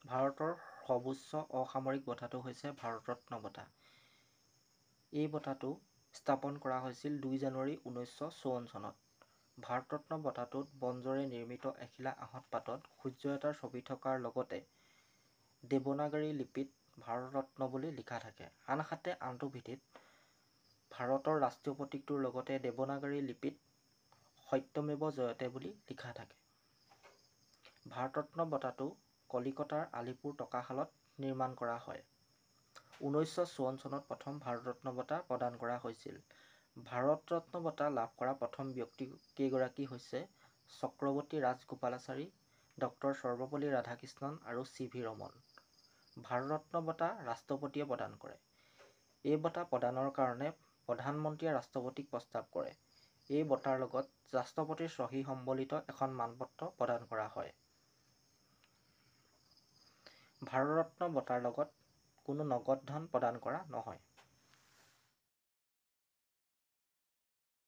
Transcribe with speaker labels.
Speaker 1: ভাৰতৰ সৰ্বোচ্চ অসামৰিক বঁটাটো হৈছে ভাৰত ৰত্ন বঁটা। এই বঁটাটো স্থাপন কৰা হৈছিল 2 জানুৱাৰী 1954 চনত। ভাৰত ৰত্ন বঁটাটোত বনজৰে নিৰ্মিত এখিলা আহঁত পাতত সূৰ্য এটাৰ ছবি থকাৰ লগতে দেৱনাগৰী লিপিত ভাৰত ৰত্ন বুলি লিখা থাকে। আনহাতে আনটো ভিতিত ভাৰতৰ ৰাষ্ট্ৰীয় প্ৰতীকটোৰ লগতে দেৱনাগৰী লিপিত সত্যমেৱ জয়তে বুলি লিখা থাকে। ভাৰত ৰত্ন বঁটাটো কলিকতাৰ আলিপুৰ টকাশালত নিৰ্মাণ কৰা হয়। 1954 চনত প্ৰথম ভাৰত ৰত্ন বঁটা প্ৰদান কৰা হৈছিল। ভাৰত ৰত্ন বঁটা লাভ কৰা প্ৰথম ব্যক্তি কেইগৰাকী হৈছে চক্ৰৱৰ্তী ৰাজগোপালাচাৰী, ড সৰ্বপল্লী ৰাধাকৃষ্ণণ আৰু চি.ভি. ৰমন। ভাৰত ৰত্ন বঁটা ৰাষ্ট্ৰপতিয়ে প্ৰদান কৰে। এই বঁটা প্ৰদানৰ কাৰণে প্ৰধানমন্ত্ৰীয়ে ৰাষ্ট্ৰপতিক প্ৰস্তাৱ কৰে। এই বঁটাৰ লগত ৰাষ্ট্ৰপতিৰ চহী সম্বলিত এখন মানপত্ৰ প্ৰদান কৰা হয়। ভাৰত ৰত্ন বঁটাৰ লগত কোনো নগদ ধন প্ৰদান কৰা নহয়।